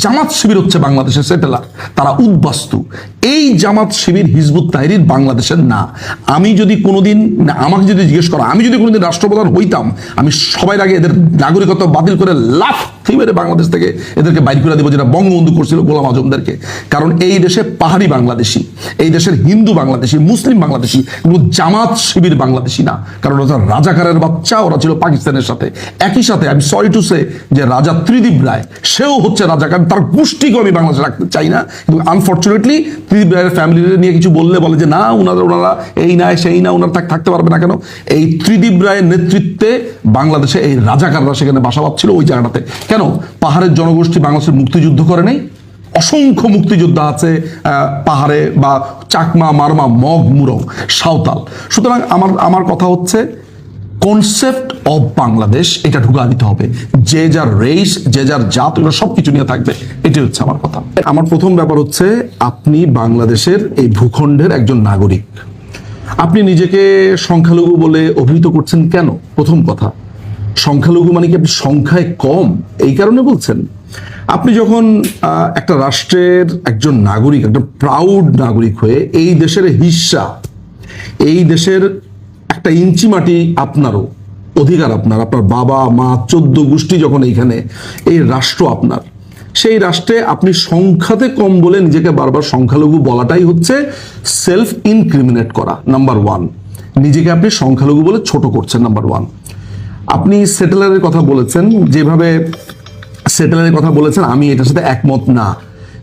জামাত শিবির হচ্ছে বাংলাদেশের সেটেলার, তারা উদ্বাস্তু। এই জামাত শিবির হিজবুত তাহরির বাংলাদেশের না। আমি যদি কোনোদিন, আমাকে যদি জিজ্ঞেস করো, আমি যদি কোনোদিন রাষ্ট্রপ্রধান হইতাম, আমি সবার আগে এদের নাগরিকত্ব বাতিল করে লাফ মেরে বাংলাদেশ থেকে এদেরকে বাইর করে দেবো, যেটা বঙ্গবন্ধু করছিল গোলাম আজমদেরকে। কারণ এই দেশে পাহাড়ি বাংলাদেশি, এই দেশের হিন্দু বাংলাদেশি, মুসলিম বাংলাদেশি, কিন্তু জামাত শিবির বাংলাদেশি না। কারণ ওরা রাজাকারের বাচ্চা, ওরা ছিল পাকিস্তানের সাথে। একই সাথে আমি সরি টু সে যে রাজা ত্রিদীপ রায় সেও হচ্ছে রাজাকার, তার গোষ্ঠীকেও আমি বাংলাদেশে রাখতে চাই না। কিন্তু আনফর্চুনেটলি ত্রিদীপ রায়ের ফ্যামিলি নিয়ে কিছু বললে বলে যে না, ওনারা এই না সেই না, ওনারা থাকতে পারবে না কেন? এই ত্রিদীপ রায়ের নেতৃত্বে বাংলাদেশে এই রাজাকাররা সেখানে বাসা বাঁধছিল ওই জায়গাটাতে। কেন? পাহাড়ের জনগোষ্ঠী বাংলাদেশের মুক্তিযুদ্ধ করে নাই? অসংখ্য মুক্তিযোদ্ধা আছে পাহাড়ে, বা চাকমা, মারমা, মগ, মুরং, সাঁওতাল। সুতরাং আমার কথা হচ্ছে কনসেপ্ট অফ বাংলাদেশ এটা ঢুকা দিতে হবে। যে যার রেস, যে যার জাত, এগুলো সবকিছু নিয়ে থাকবে। এটাই হচ্ছে আমার কথা। আমার প্রথম ব্যাপার হচ্ছে, আপনি বাংলাদেশের এই ভূখণ্ডের একজন নাগরিক, আপনি নিজেকে সংখ্যালঘু বলে অভিহিত করছেন কেন? প্রথম কথা, সংখ্যালঘু মানে কি আপনি সংখ্যায় কম এই কারণে বলছেন? আপনি যখন একটা রাষ্ট্রের একজন নাগরিক, একটা প্রাউড নাগরিক হয়ে এই দেশের হিস্সা, এই দেশের একটা ইঞ্চি মাটি আপনারও অধিকার, আপনার বাবা মা 14 গোষ্ঠী যখন এইখানে, এই রাষ্ট্র আপনার, সেই রাষ্ট্রে আপনি সংখ্যাতে কম বলে নিজেকে বারবার সংখ্যালঘু বলাটাই হচ্ছে সেলফ ইনক্রিমিনেট করা। নাম্বার 1, নিজেকে আপনি সংখ্যালঘু বলে ছোট করছেন। নাম্বার 1, আপনি সেটেলারের কথা বলেছেন, যেভাবে সেটেলারের কথা বলেছেন আমি এটার সাথে একমত না।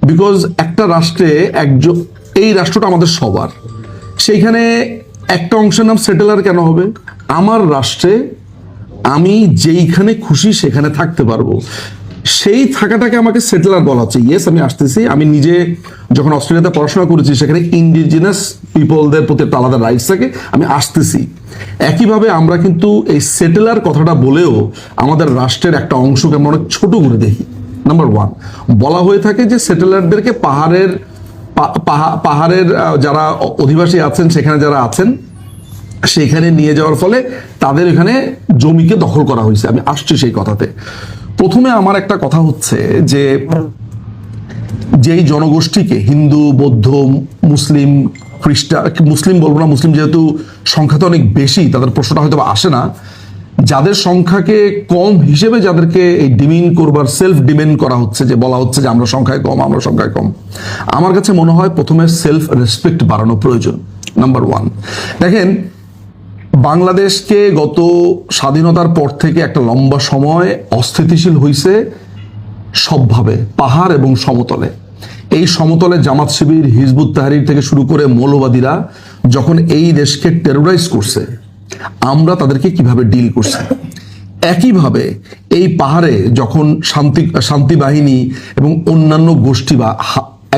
বিকজ একটা রাষ্ট্রে একজন, এই রাষ্ট্রটা আমাদের সবার, সেইখানে একটা অংশের নাম সেটেলার কেন হবে? আমার রাষ্ট্রে আমি যেইখানে খুশি সেখানে থাকতে পারবো, সেই থাকাটাকে আমাকে সেটেলার বলা হচ্ছে। ইয়েস, আমি আসতেছি, আমি নিজে যখন অস্ট্রেলিয়াতে পড়াশোনা করেছি সেখানে ইন্ডিজিনাস পিপলদের প্রতি একটা আলাদা রাইটস থাকে, আমি আসতেছি। একইভাবে আমরা কিন্তু এই সেটেলার কথাটা বলেও আমাদের রাষ্ট্রের একটা অংশকে আমরা অনেক ছোট করে দেখি। নাম্বার 1, বলা হয়ে থাকে যে সেটেলারদেরকে পাহাড়ের যারা অধিবাসী আছেন, সেখানে যারা আছেন, সেখানে নিয়ে যাওয়ার ফলে তাদের এখানে জমিকে দখল করা হয়েছে। আমি আসছি সেই কথাতে। প্রথমে আমার একটা কথা হচ্ছে যে, যেই জনগোষ্ঠীকে হিন্দু, বৌদ্ধ, মুসলিম, খ্রিস্টান, মুসলিম বলবো না, মুসলিম যেহেতু সংখ্যাতে অনেক বেশি, তাদের প্রশ্নটা হয়তো আসে না, যাদের সংখ্যাকে কম হিসেবে যাদেরকে এই ডিমিন করবার, সেলফ ডিমেন্ড করা হচ্ছে, যে বলা হচ্ছে যে আমরা সংখ্যায় কম, আমরা সংখ্যায় কম, আমার কাছে মনে হয় প্রথমে সেলফ রেসপেক্ট বাড়ানো প্রয়োজন। নাম্বার 1, দেখেন, বাংলাদেশকে গত স্বাধীনতার পর থেকে একটা লম্বা সময় অস্থিতিশীল হয়েছে সবভাবে, পাহাড় এবং সমতলে। এই সমতলে জামাত শিবির, হিজবুত তাহরির থেকে শুরু করে মৌলবাদীরা যখন এই দেশকে টেরোরাইজ করছে, আমরা তাদেরকে কিভাবে ডিল করছি। একইভাবে এই পাহাড়ে যখন শান্তি বাহিনী এবং অন্যান্য গোষ্ঠী, বা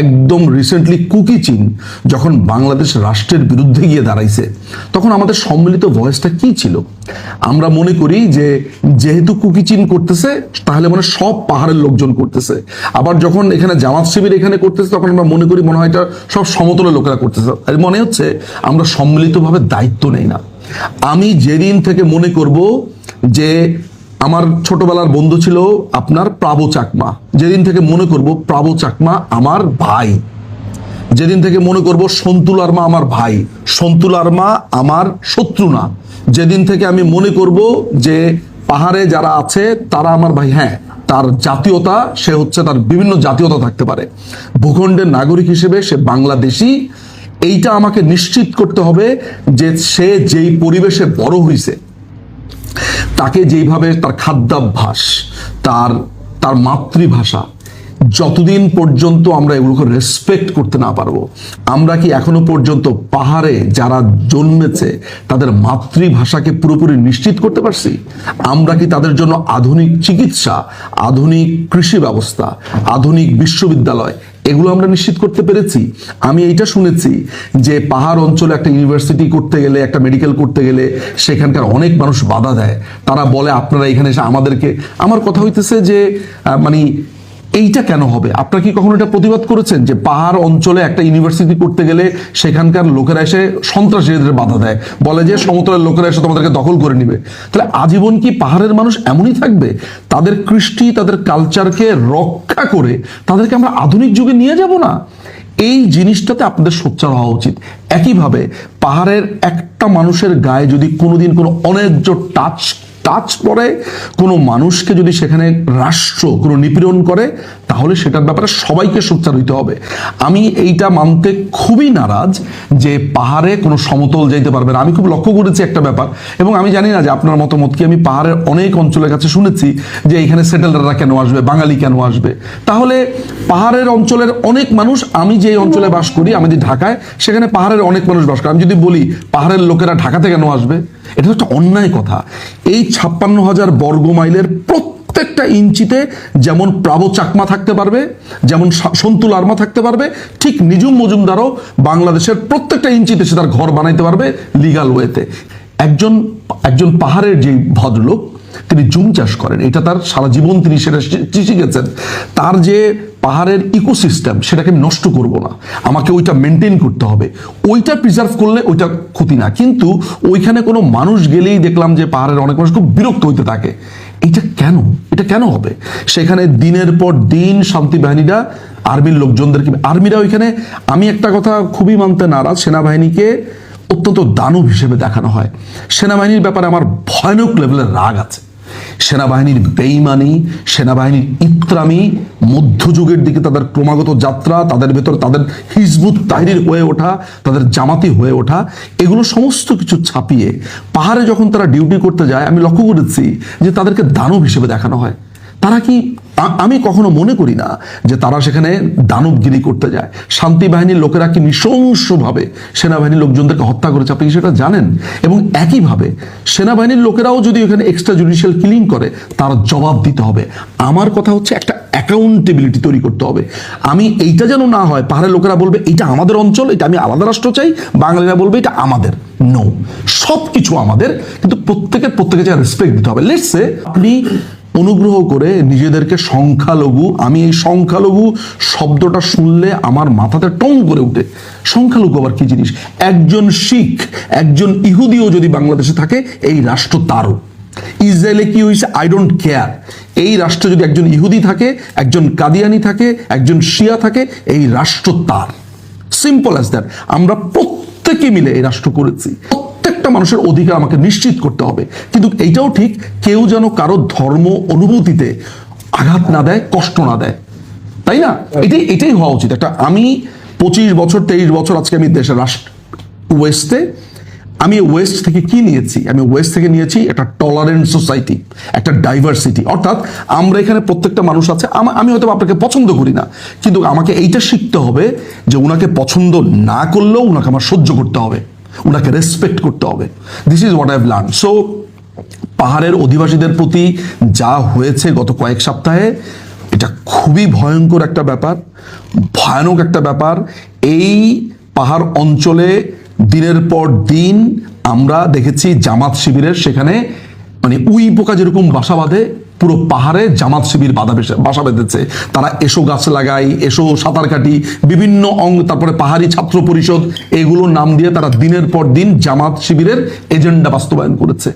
একদম রিসেন্টলি কুকি চীন যখন বাংলাদেশ রাষ্ট্রের বিরুদ্ধে গিয়ে দাঁড়াইছে, তখন আমাদের সম্মিলিত ভয়েসটা কি ছিল? আমরা মনে করি যে যেহেতু কুকি চীন করতেছে, তাহলে মানে সব পাহাড়ের লোকজন করতেছে। আবার যখন এখানে জামাত শিবির এখানে করতেছে, তখন আমরা মনে করি মনে হয় এটা সব সমতলের লোকেরা করতেছে। মনে হচ্ছে আমরা সম্মিলিতভাবে দায়িত্ব নেই না। আমি যেদিন থেকে মনে করব যে আমার ছোটবেলার বন্ধু ছিল আপনার প্রাবো চাকমা, যেদিন থেকে মনে করব প্রাবো চাকমা আমার ভাই, যেদিন থেকে মনে করব সন্তুল আরমা আমার ভাই, সন্তুল আরমা আমার শত্রু না, যেদিন থেকে আমি মনে করব যে পাহাড়ে যারা আছে তারা আমার ভাই, হ্যাঁ, তার জাতীয়তা, সে হচ্ছে, তার বিভিন্ন জাতীয়তা থাকতে পারে, ভূখণ্ডের নাগরিক হিসেবে সে বাংলাদেশি, এইটা আমাকে নিশ্চিত করতে হবে যে সে যেই পরিবেশে বড় হয়েছে, তাকে যেইভাবে তার খাদ্যাভ্যাস, তার মাতৃভাষা, যতদিন পর্যন্ত আমরা এগুলোকে রেসপেক্ট করতে না পারবো, আমরা কি এখনো পর্যন্ত পাহাড়ে যারা জন্মেছে তাদের মাতৃভাষাকে পুরোপুরি নিশ্চিত করতে পারছি? আমরা কি তাদের জন্য আধুনিক চিকিৎসা, আধুনিক কৃষি ব্যবস্থা, আধুনিক বিশ্ববিদ্যালয়, এগুলো আমরা নিশ্চিত করতে পেরেছি? আমি এইটা শুনেছি যে পাহাড় অঞ্চলে একটা ইউনিভার্সিটি করতে গেলে, একটা মেডিকেল করতে গেলে সেখানকার অনেক মানুষ বাধা দেয়। তারা বলে আপনারা এখানে এসে আমাদেরকে, আমার কথা হইতেছে যে মানে এইটা কেন হবে? আপনারা কি কখনো এটা প্রতিবাদ করেছেন যে পাহাড় অঞ্চলে একটা ইউনিভার্সিটি করতে গেলে সেখানকার লোকেরা এসে সন্ত্রাসীদের বাধা দেয়, বলে যে সমতলের লোকেরা এসে তোমাদেরকে দখল করে নিবে? তাহলে আজীবন কি পাহাড়ের মানুষ এমনই থাকবে? তাদের কৃষ্টি, তাদের কালচারকে রক্ষা করে তাদেরকে আমরা আধুনিক যুগে নিয়ে যাব না? এই জিনিসটাতে আপনাদের সোচ্চার হওয়া উচিত। একইভাবে পাহাড়ের একটা মানুষের গায়ে যদি কোনোদিন কোনো অন্যায্য টাচ পড়ে, কোনো মানুষকে যদি সেখানে রাষ্ট্র কোনো নিপীড়ন করে, তাহলে সেটার ব্যাপারে সবাইকে সোচ্চার হইতে হবে। আমি এইটা মানতে খুবই নারাজ যে পাহাড়ে কোনো সমতল যাইতে পারবে না। আমি খুব লক্ষ্য করেছি একটা ব্যাপার, এবং আমি জানি না যে আপনার মতামত কি। আমি পাহাড়ের অনেক অঞ্চলের কাছে শুনেছি যে এখানে সেটেলাররা কেন আসবে, বাঙালি কেন আসবে? তাহলে পাহাড়ের অঞ্চলের অনেক মানুষ, আমি যে অঞ্চলে বাস করি, আমি যে ঢাকায়, সেখানে পাহাড়ের অনেক মানুষ বাস করে। আমি যদি বলি পাহাড়ের লোকেরা ঢাকাতে কেন আসবে, এটা একটা অন্যায় কথা। এই 56,000 বর্গ মাইলের প্রত্যেকটা ইঞ্চিতে যেমন প্রাবো চাকমা থাকতে পারবে, যেমন সন্তুল আর্মা থাকতে পারবে, ঠিক নিজুম মজুমদারও বাংলাদেশের প্রত্যেকটা ইঞ্চিতে সে তার ঘর বানাইতে পারবে লিগাল ওয়েতে। একজন পাহাড়ের যে ভদ্রলোক, তিনি জুম চাষ করেন, এটা তার সারা জীবন তিনি সেটা শিখেছেন। তার যে পাহাড়ের ইকোসিস্টেম, সেটাকে আমি নষ্ট করব না, আমাকে ওইটা মেনটেন করতে হবে। ওইটা প্রিজার্ভ করলে ওইটা ক্ষতি না। কিন্তু ওইখানে কোনো মানুষ গেলেই দেখলাম যে পাহাড়ের অনেক মানুষ খুব বিরক্ত হইতে থাকে। এটা কেন হবে? সেখানে দিনের পর দিন শান্তি বাহিনীরা আর্মির লোকজনদেরকে, আর্মিরা ওইখানে, আমি একটা কথা খুবই মানতে নারাজ, সেনাবাহিনীকে অত্যন্ত দানব হিসেবে দেখানো হয়। সেনাবাহিনীর ব্যাপারে আমার ভয়ানক লেভেলের রাগ আছে। সেনাবাহিনীর বেইমানি, সেনাবাহিনীর ইত্রামি, মধ্যযুগের দিকে তাদের ক্রমাগত যাত্রা, তাদের ভেতর তাদের হিজবুত তাহরির হয়ে ওঠা, তাদের জামাতি হয়ে ওঠা, এগুলো সমস্ত কিছু ছাপিয়ে পাহাড়ে যখন তারা ডিউটি করতে যায়, আমি লক্ষ্য করেছি যে তাদেরকে দানব হিসেবে দেখানো হয়। তারা কি, আমি কখনো মনে করি না যে তারা সেখানে দানবগিরি করতে যায়। শান্তি বাহিনীর লোকেরা কি নৃশংসভাবে সেনাবাহিনীর লোকজনদেরকে হত্যা করেছে, আপনি সেটা জানেন। এবং একইভাবে সেনাবাহিনীর লোকেরাও যদি ওখানে এক্সট্রা জুডিশিয়াল কিলিং করে, তার জবাব দিতে হবে। আমার কথা হচ্ছে একটা অ্যাকাউন্টেবিলিটি তৈরি করতে হবে। আমি এইটা যেন না হয় পাহাড়ের লোকেরা বলবে এটা আমাদের অঞ্চল, এটা আমি আলাদা রাষ্ট্র চাই, বাঙালিরা বলবে এটা আমাদের। নো, সব কিছু আমাদের, কিন্তু প্রত্যেকে যা রেসপেক্ট দিতে হবে। লেটস সে আপনি অনুগ্রহ করে নিজেদেরকে সংখ্যালঘু, আমি এই সংখ্যালঘু শব্দটা শুনলে আমার মাথাতে টং করে উঠে। সংখ্যালঘু আবার কি জিনিস? একজন শিখ, একজন ইহুদিও যদি বাংলাদেশে থাকে, এই রাষ্ট্র তারও। ইসরায়েলে কি হয়েছে আই ডোন্ট কেয়ার। এই রাষ্ট্রে যদি একজন ইহুদি থাকে, একজন কাদিয়ানি থাকে, একজন শিয়া থাকে, এই রাষ্ট্র তার। Simple as that. আমরা প্রত্যেকে মিলে এই রাষ্ট্র করেছি। প্রত্যেকটা মানুষের অধিকার আমাকে নিশ্চিত করতে হবে। কিন্তু এইটাও ঠিক, কেউ যেন কারো ধর্ম অনুভূতিতে আঘাত না দেয়, কষ্ট না দেয়, তাই না? এটাই হওয়া উচিত। একটা, আমি 25 বছর 23 বছর আজকে আমি দেশের ওয়েস্টে, আমি ওয়েস্ট থেকে কি নিয়েছি? আমি ওয়েস্ট থেকে নিয়েছি একটা টলারেন্ট সোসাইটি, একটা ডাইভার্সিটি। অর্থাৎ আমরা এখানে প্রত্যেকটা মানুষ আছে, আমি হয়তো আপনাকে পছন্দ করি না, কিন্তু আমাকে এইটা শিখতে হবে যে উনাকে পছন্দ না করলেও উনাকে আমার সহ্য করতে হবে, উনাকে রেসপেক্ট করতে হবে। This is what I have learn. So পাহাড়ের অধিবাসীদের প্রতি যা হয়েছে গত কয়েক সপ্তাহে, এটা খুবই ভয়ঙ্কর একটা ব্যাপার, ভয়ানক একটা ব্যাপার। এই পাহাড় অঞ্চলে দিনের পর দিন আমরা দেখেছি জামাত শিবিরের সেখানে, মানে উই পোকা যেরকম বাসা বাঁধে, পুরো পাহাড়ে জামাত শিবির বাসা বেঁধেছে। তারা এসো গাছ লাগাই, এসো সাঁতার কাটি, বিভিন্ন তারপরে পাহাড়ি ছাত্র পরিষদ, এগুলোর নাম দিয়ে তারা দিনের পর দিন জামাত শিবিরের এজেন্ডা বাস্তবায়ন করেছে।